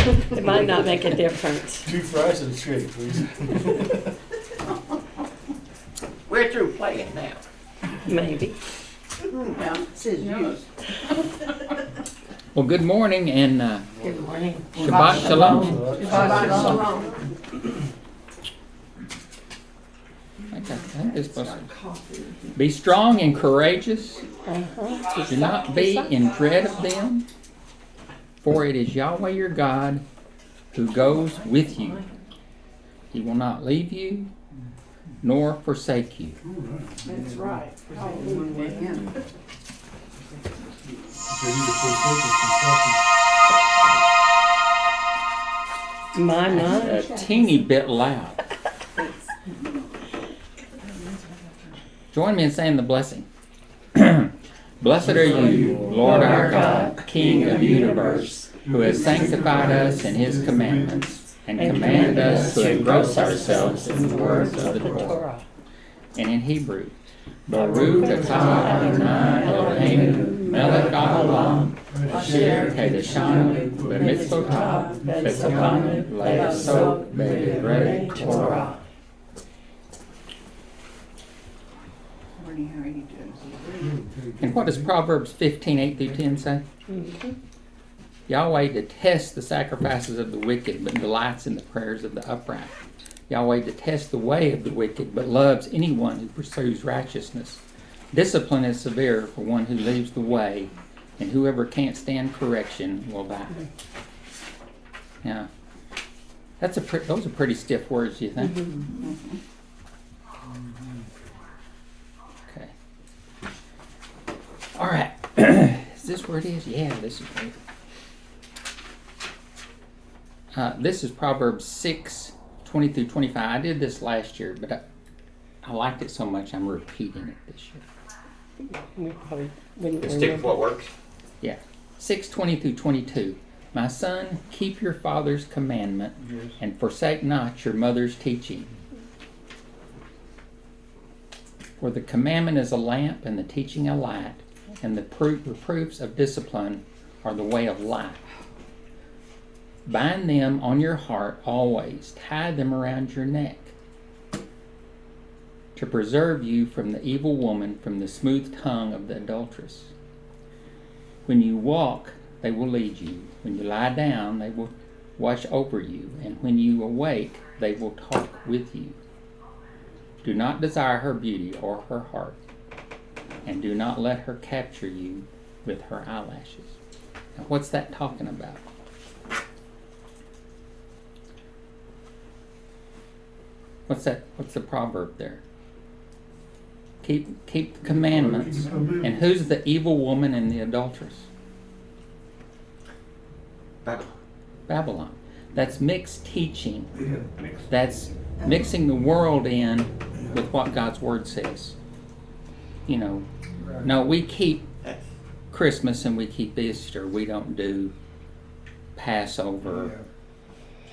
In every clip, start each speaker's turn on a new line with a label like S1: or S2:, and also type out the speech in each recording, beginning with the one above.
S1: It might not make a difference.
S2: 2 fries and a shake, please.
S3: We're through playing now.
S1: Maybe.
S4: Well, it says use.
S5: Well, good morning and
S1: Good morning.
S5: Shabbat Shalom.
S4: Shabbat Shalom.
S5: I think this was be strong and courageous. Do not be in dread of them, for it is Yahweh your God who goes with you. He will not leave you nor forsake you.
S4: That's right. Hallelujah.
S1: Mine
S5: A
S1: not.
S5: teeny bit loud. Join me in saying the blessing. Blessed are you, Lord our God, King of the universe, who has sanctified us in his commandments, and commanded us to engross ourselves in the words of the Torah. And in Hebrew, Baruch atah Adonai Eloheinu melech haolam, asher kedeshanu b'mitzvotav v'tzavanu le'asot b'divrei Torah.
S4: Morning, how are you doing?
S5: And what does Proverbs 15:8-10 say? Yahweh detests the sacrifices of the wicked, but delights in the prayers of the upright. Yahweh detests the way of the wicked, but loves anyone who pursues righteousness. Discipline is severe for one who leaves the way, and whoever can't stand correction will die. Yeah, those are pretty stiff words, do you think? Okay. All right. Is this where it is? Yeah, this is great. This is Proverbs 6:20-25. I did this last year, but I liked it so much I'm repeating it this year.
S1: We probably wouldn't
S3: Just stick with
S1: remember.
S3: what works.
S5: Yeah. 6:20-22. My son, keep your father's commandment and forsake not your mother's teaching. For the commandment is a lamp and the teaching a light, and the reproofs of discipline are the way of life. Bind them on your heart always, tie them around your neck, to preserve you from the evil woman, from the smooth tongue of the adulteress. When you walk, they will lead you. When you lie down, they will watch over you. And when you awake, they will talk with you. Do not desire her beauty or her heart, and do not let her capture you with her eyelashes. Now, what's that talking about? What's that? What's the proverb there? Keep the commandments. And who's the evil woman and the adulteress? Babylon. That's mixed teaching. That's mixing the world in with what God's word says. You know, no, we keep Christmas and we keep Easter. We don't do Passover.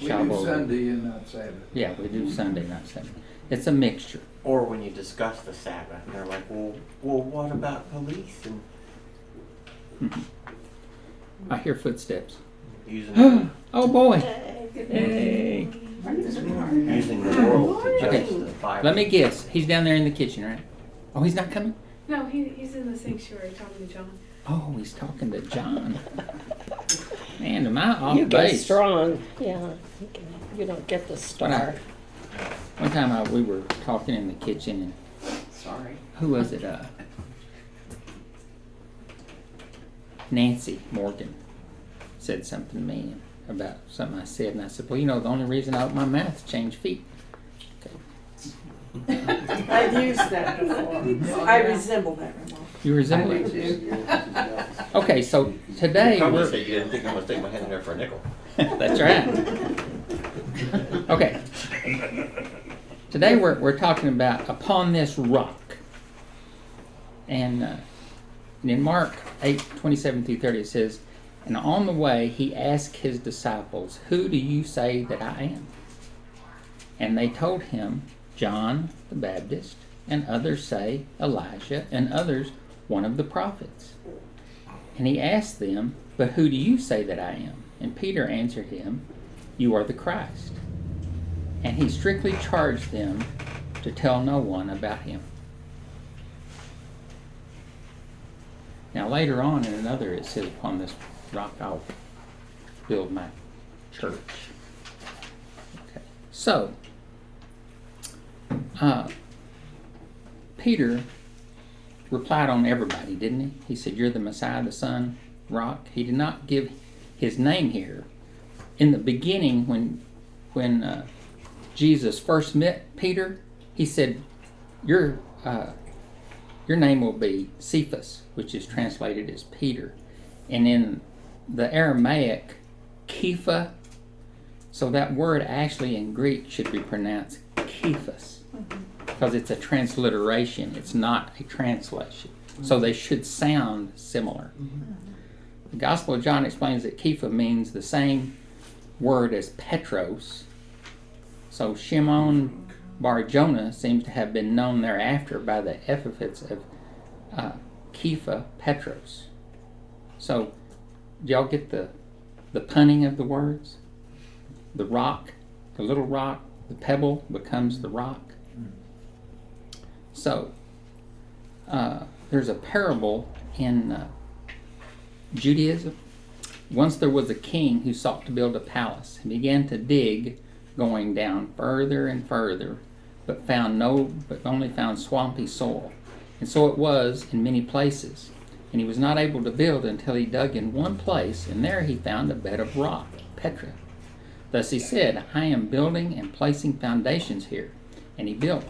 S6: We do Sunday and not Sabbath.
S5: Yeah, we do Sunday, not Sabbath. It's a mixture.
S3: Or when you discuss the Sabbath, they're like, well, what about police and
S5: I hear footsteps.
S3: using
S5: Oh boy.
S1: Hey.
S3: using the world to
S5: Okay.
S3: judge the Bible?
S5: Let me guess. He's down there in the kitchen, right? Oh, he's not coming?
S7: No, he's in the sanctuary talking to John.
S5: Oh, he's talking to John. Man, am I off
S1: You get
S5: base?
S1: strong. Yeah. You don't get the star.
S5: One time we were talking in the kitchen, and
S4: Sorry.
S5: who was it? Nancy Morgan said something to me about something I said, and I said, well, you know, the only reason I open my mouth is change feet.
S4: I've used that before. I resemble that remark.
S5: You resemble
S4: I
S5: it?
S4: do.
S5: Okay, so today
S3: Come
S5: we're...
S3: and say you didn't think I'm gonna stick my hand in there for a nickel.
S5: That's right. Okay. Today we're talking about upon this rock. And in Mark 8:27-30 it says, and on the way he asked his disciples, who do you say that I am? And they told him, John the Baptist, and others say Elijah, and others one of the prophets. And he asked them, but who do you say that I am? And Peter answered him, You are the Christ. And he strictly charged them to tell no one about him. Now later on in another it says, Upon this rock I'll build my church. Okay. So, Peter replied on everybody, didn't he? He said, You're the Messiah, the Son, rock. He did not give his name here. In the beginning, when Jesus first met Peter, he said, Your name will be Cephas, which is translated as Peter. And in the Aramaic, Kepha, so that word actually in Greek should be pronounced Kephas, because it's a transliteration, it's not a translation. So they should sound similar. The Gospel of John explains that Kepha means the same word as Petros. So Shimon Bar Jonah seems to have been known thereafter by the epithets of Kepha, Petros. So, do y'all get the punning of the words? The rock, the little rock, the pebble becomes the rock. So, there's a parable in Judaism. Once there was a king who sought to build a palace and began to dig, going down further and further, but only found swampy soil. And so it was in many places. And he was not able to build until he dug in one place, and there he found a bed of rock, Petra. Thus he said, I am building and placing foundations here. And he built.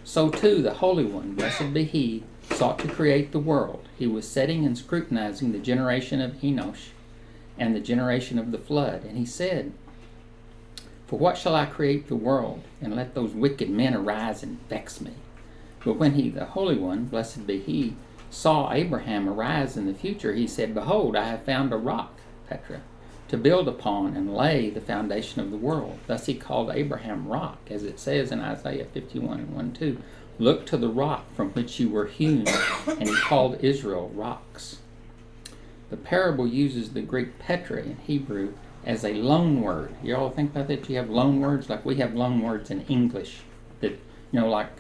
S5: So too the Holy One, blessed be he, sought to create the world. He was setting and scrutinizing the generation of Enosh and the generation of the flood. And he said, For what shall I create the world, and let those wicked men arise and vex me? But when he, the Holy One, blessed be he, saw Abraham arise in the future, he said, Behold, I have found a rock, Petra, to build upon and lay the foundation of the world. Thus he called Abraham rock, as it says in Isaiah 51 and 1-2. Look to the rock from which you were hewn, and he called Israel rocks. The parable uses the Greek Petra in Hebrew as a loan word. You all think about that? You have loan words like we have loan words in English. That, like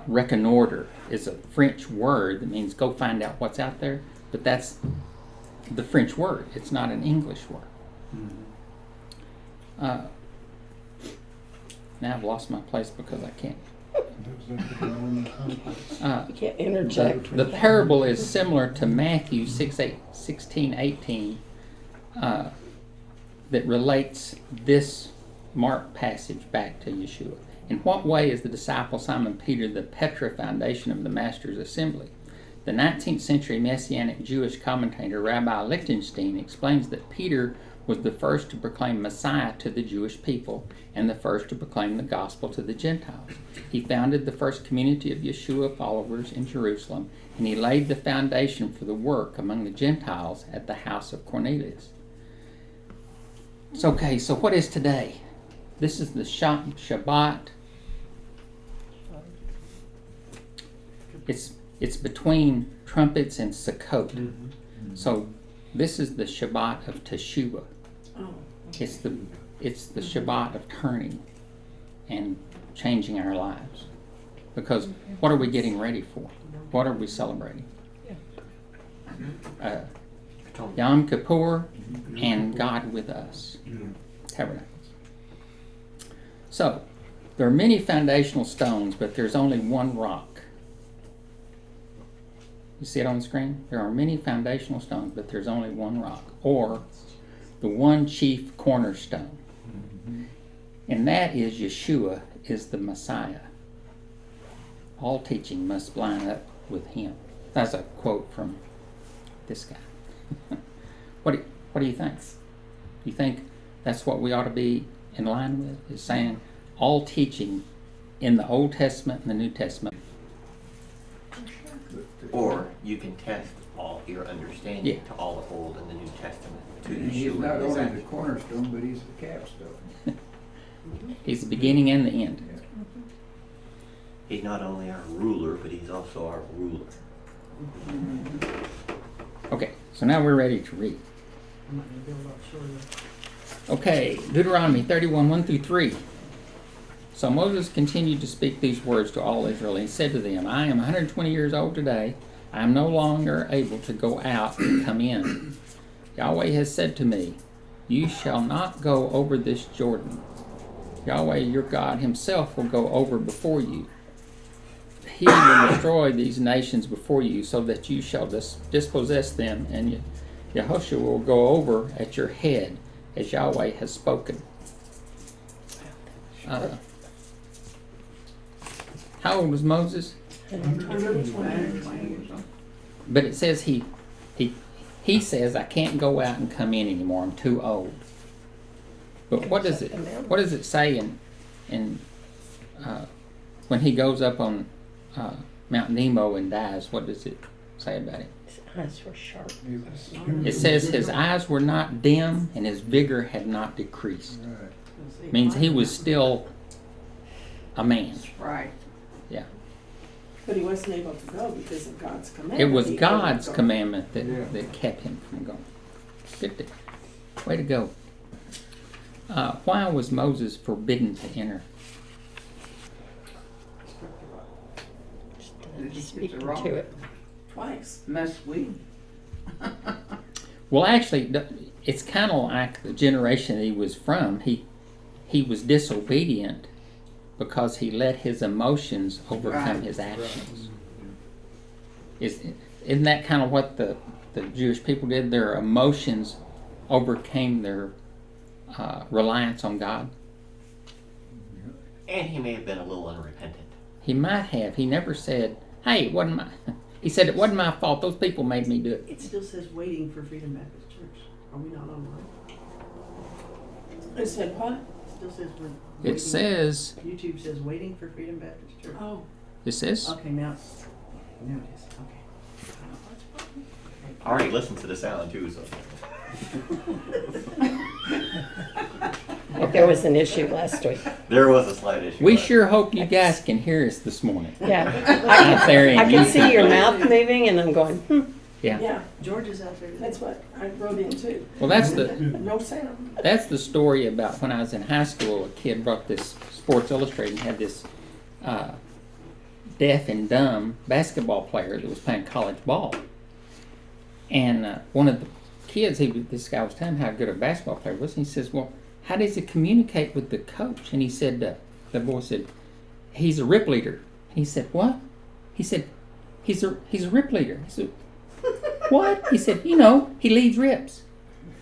S5: reconnoiter is a French word that means go find out what's out there. But that's the French word. It's not an English word. Now I've lost my place because I can't.
S1: You can't interject.
S5: The parable is similar to Matthew 16:18 that relates this Mark passage back to Yeshua. In what way is the disciple Simon Peter the Petra foundation of the Master's assembly? The 19th century Messianic Jewish commentator Rabbi Lichtenstein explains that Peter was the first to proclaim Messiah to the Jewish people and the first to proclaim the gospel to the Gentiles. He founded the first community of Yeshua followers in Jerusalem, and he laid the foundation for the work among the Gentiles at the house of Cornelius. So what is today? This is the Shabbat. It's between trumpets and Sukkot. So this is the Shabbat of Teshuvah. It's the Shabbat of turning and changing our lives. Because what are we getting ready for? What are we celebrating? Yom Kippur and God with us. Tabernacles. So, there are many foundational stones, but there's only one rock. You see it on the screen? There are many foundational stones, but there's only one rock, or the one chief cornerstone. And that is Yeshua is the Messiah. All teaching must line up with him. That's a quote from this guy. What do you think? Do you think that's what we ought to be in line with? Is saying all teaching in the Old Testament and the New Testament.
S3: Or you can test all your understanding to all the Old and the New Testament. To
S6: He's
S3: Yeshua.
S6: not only the cornerstone, but he's the capstone.
S5: He's the beginning and the end.
S3: He's not only our ruler, but he's also our ruler.
S5: Okay, so now we're ready to read.
S2: I'm not gonna be able to show you.
S5: Okay, Deuteronomy 31, 1 through 3. So Moses continued to speak these words to all Israel. And he said to them, I am 120 years old today. I am no longer able to go out and come in. Yahweh has said to me, you shall not go over this Jordan. Yahweh your God himself will go over before you. He will destroy these nations before you, so that you shall dispossess them, and Yahushua will go over at your head, as Yahweh has spoken. How old was Moses?
S4: 120.
S5: But it says he says, I can't go out and come in anymore. I'm too old. But what does it say in when he goes up on Mount Nemo and dies? What does it say about it?
S1: His eyes were sharp.
S5: It says his eyes were not dim and his vigor had not decreased.
S6: Right.
S5: Means he was still a man.
S4: Right.
S5: Yeah.
S4: But he wasn't able to go because of God's commandment.
S5: It was
S4: He
S5: God's
S4: couldn't go.
S5: commandment
S6: Yeah.
S5: that kept him from going. Good. Way to go. Why was Moses forbidden to enter?
S1: Speaking to it.
S4: Twice.
S2: Must we?
S5: Well, actually, it's kind of like the generation that he was from. He was disobedient because he let his emotions overcome
S2: Right.
S5: his actions. Isn't that kind of what the Jewish people did? Their emotions overcame their reliance on God.
S3: And he may have been a little unrepentant.
S5: He might have. He never said, hey, it wasn't my... He said, it wasn't my fault. Those people made me do it.
S2: It still says waiting for Freedom Baptist Church. Are we not online?
S4: It said what?
S2: It still says we're
S5: It
S2: waiting-
S5: says...
S2: YouTube says waiting for Freedom Baptist Church.
S4: Oh.
S5: It says...
S2: Okay, now it is. Okay.
S3: I already listened to the sound too, so.
S1: There was an issue last week.
S3: There was a slight issue.
S5: We sure hope you guys can hear us this morning.
S1: Yeah.
S5: Out there in
S1: I can
S5: YouTube.
S1: see your mouth moving and I'm going,
S5: Yeah.
S4: Yeah,
S2: George is out there.
S4: that's what I wrote in too.
S5: Well, that's the
S4: No sound.
S5: story about when I was in high school. A kid brought this Sports Illustrated and had this deaf and dumb basketball player that was playing college ball. And one of the kids, this guy was telling him how good a basketball player was. And he says, well, how does he communicate with the coach? And he said, the boy said, he's a rip leader. And he said, what? He said, he's a rip leader. He said, what? He said, he leads rips.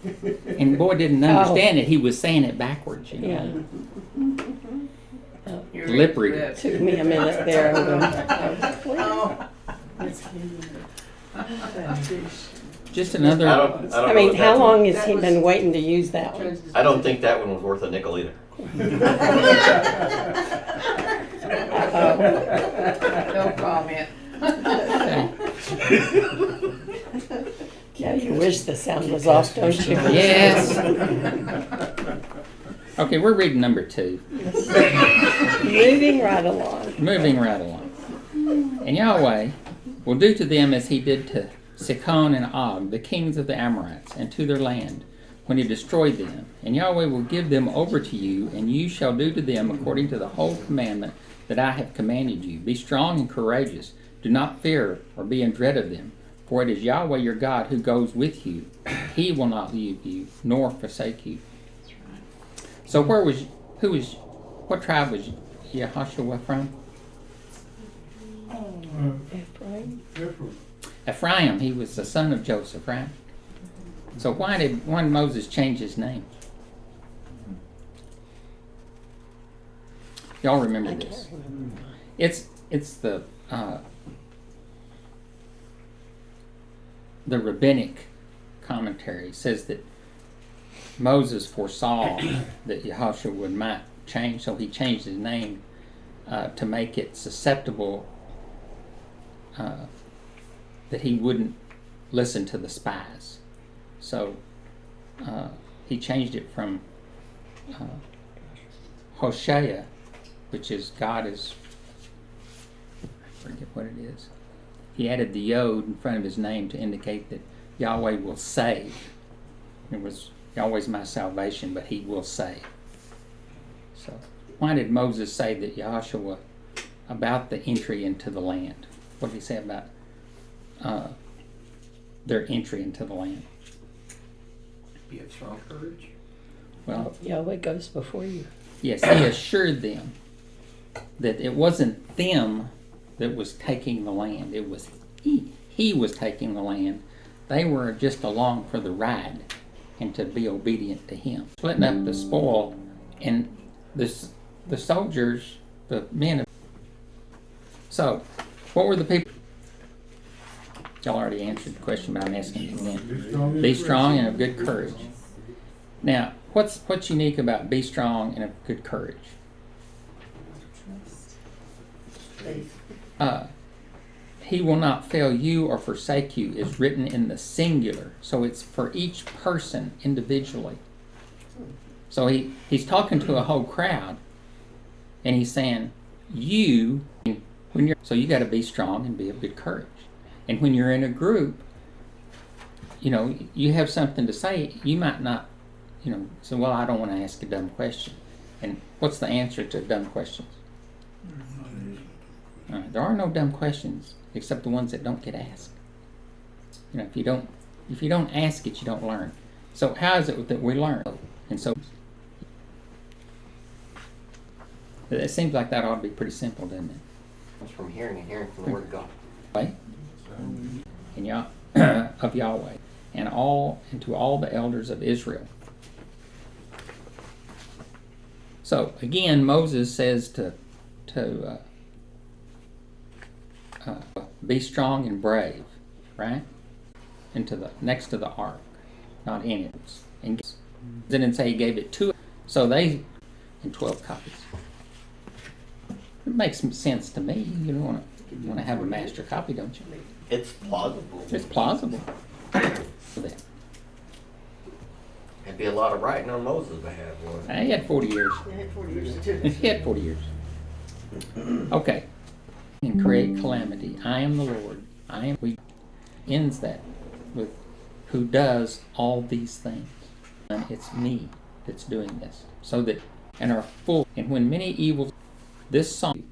S5: And the boy didn't understand it. He was saying it backwards,
S1: yeah.
S5: Lip reader.
S1: Took me a minute there. I'm going,
S2: Oh.
S4: It's that dish.
S5: Just another.
S1: I mean, how long has he been waiting to use that one?
S3: I don't think that one was worth a nickel either.
S2: No comment.
S5: Okay.
S1: Yeah, you wish the sound was off, don't you?
S5: Yes. Okay, we're reading number 2.
S1: Moving right along.
S5: Moving right along. And Yahweh will do to them as he did to Sichon and Og, the kings of the Amorites, and to their land, when he destroyed them. And Yahweh will give them over to you, and you shall do to them according to the whole commandment that I have commanded you. Be strong and courageous. Do not fear or be in dread of them. For it is Yahweh your God who goes with you. He will not leave you, nor forsake you. So what tribe was Yahushua from?
S1: Ephraim.
S5: Ephraim. He was the son of Joseph, right? So why did Moses change his name? Y'all remember
S1: I
S5: this?
S1: can't remember.
S5: It's the rabbinic commentary says that Moses foresaw that Yahushua might change, so he changed his name to make it susceptible that he wouldn't listen to the spies. So he changed it from Hosea, which is God is, I forget what it is. He added the yod in front of his name to indicate that Yahweh will save. It was always my salvation, but he will save. So, why did Moses say that Yahshua about the entry into the land? What did he say about their entry into the land?
S3: Be of strong courage.
S5: Well,
S1: Yahweh goes before you.
S5: yes, he assured them that it wasn't them that was taking the land. It was he. He was taking the land. They were just along for the ride and to be obedient to him. Splitting up the spoil, and the soldiers, the men. So, what were the people? Y'all already answered the question, but I'm asking it again. Be strong and of good courage. Now, what's unique about be strong and of good courage? He will not fail you or forsake you is written in the singular, so it's for each person individually. So he's talking to a whole crowd, and he's saying, so you got to be strong and be of good courage. And when you're in a group, you have something to say. You might not, say, well, I don't want to ask a dumb question. And what's the answer to dumb questions? There are no dumb questions except the ones that don't get asked. If you don't ask it, you don't learn. So how is it that we learn? And so it seems like that ought to be pretty simple, doesn't it?
S3: It's from hearing and hearing from the Word of God.
S5: Right? And of Yahweh, and to all the elders of Israel. So again, Moses says to be strong and brave, right? Next to the ark, not in it. And it didn't say he gave it to it. So they in 12 copies. It makes some sense to me. You want to have a master copy, don't you?
S3: It's plausible.
S5: It's plausible.
S3: It'd be a lot of writing on Moses' behalf, wouldn't it?
S5: He had 40 years.
S4: They had 40 years too.
S5: He had 40 years. Okay. And create calamity. I am the Lord. We ends that with who does all these things. And it's me that's doing this. So that, and are full. And when many evils, this song,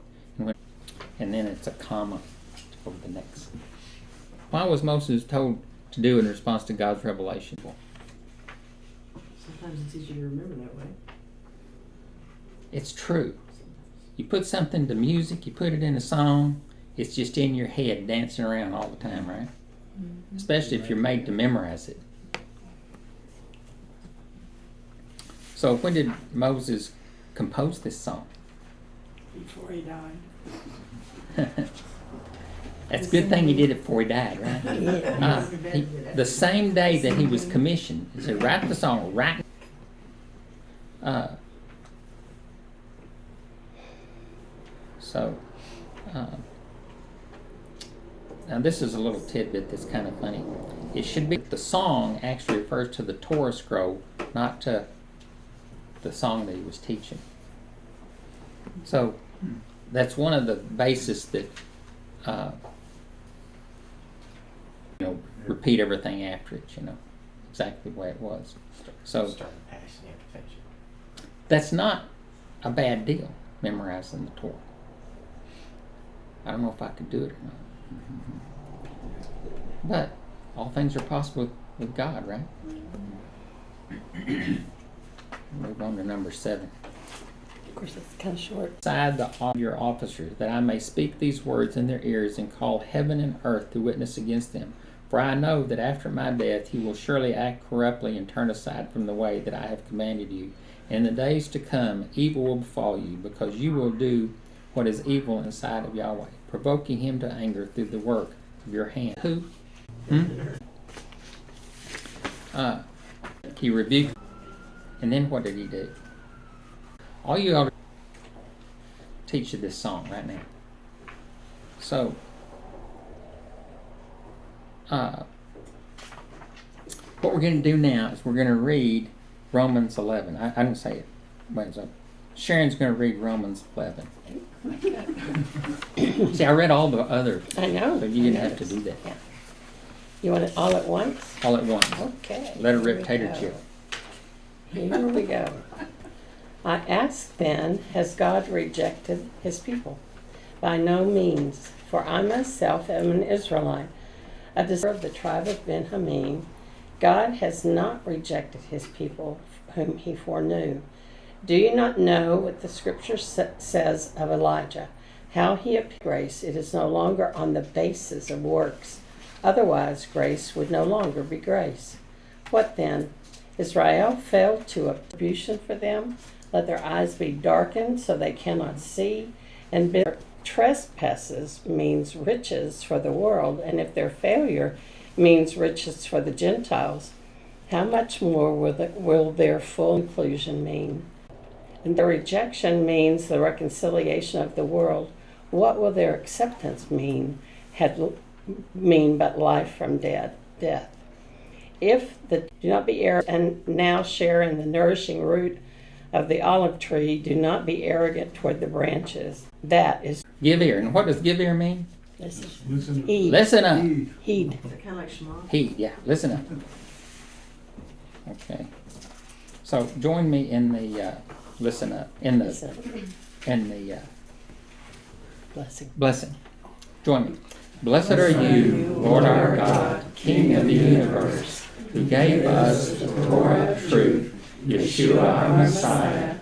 S5: and then it's a comma for the next. Why was Moses told to do in response to God's revelation?
S2: Sometimes it's easier to remember that way.
S5: It's true. You put something to music, you put it in a song, it's just in your head dancing around all the time, right? Mm-hmm. Especially if you're made to memorize it. So when did Moses compose this song?
S4: Before he died.
S5: That's a good thing he did it before he died, right? The same day that he was commissioned, he said, write the song, write. Now this is a little tidbit that's kind of funny. It should be the song actually refers to the Torah scroll, not to the song that he was teaching. So that's one of the bases that repeat everything after it, exactly the way it was. So
S3: Start the passion, you have to finish it.
S5: that's not a bad deal, memorizing the Torah. I don't know if I could do it or not. But all things are possible with God, right? Move on to number 7.
S1: Of course, it's kind of short.
S5: Beside your officers, that I may speak these words in their ears and call heaven and earth to witness against them. For I know that after my death you will surely act corruptly and turn aside from the way that I have commanded you. In the days to come, evil will befall you, because you will do what is evil in the sight of Yahweh, provoking him to anger through the work of your hand. Who? He rebuked, and then what did he do? All you ought to teach you this song right now. So, what we're going to do now is we're going to read Romans 11. I didn't say it. Wait, so Sharon's going to read Romans 11. See, I read all the other.
S1: I know.
S5: So you didn't have to do that.
S1: Yeah. You want it all at once?
S5: all at once.
S1: Okay.
S5: Let her
S1: here
S5: rip
S1: we
S5: tater
S1: go.
S5: chip.
S1: Here we go. I ask then, has God rejected his people? By no means, for I myself am an Israelite, a descendant of the tribe of Benjamin. God has not rejected his people whom he foreknew. Do you not know what the scripture says of Elijah? How he obtained grace, it is no longer on the basis of works. Otherwise, grace would no longer be grace. What then? Israel failed to attribution for them. Let their eyes be darkened so they cannot see. And their trespasses means riches for the world. And if their failure means riches for the Gentiles, how much more will their full inclusion mean? And their rejection means the reconciliation of the world. What will their acceptance mean? Mean but life from death. If do not be arrogant and now share in the nourishing root of the olive tree, do not be arrogant toward the branches. That is
S5: Give ear. And what does give ear mean?
S1: heed.
S5: Listen up.
S1: Heed.
S2: Is that kind of like Shema?
S5: Heed, yeah. Listen up. Okay. So join me in the listen up in the
S1: Blessing.
S5: blessing. Join me. Blessed are you, Lord our God, King of the universe, who gave us the Torah of truth, Yeshua our Messiah,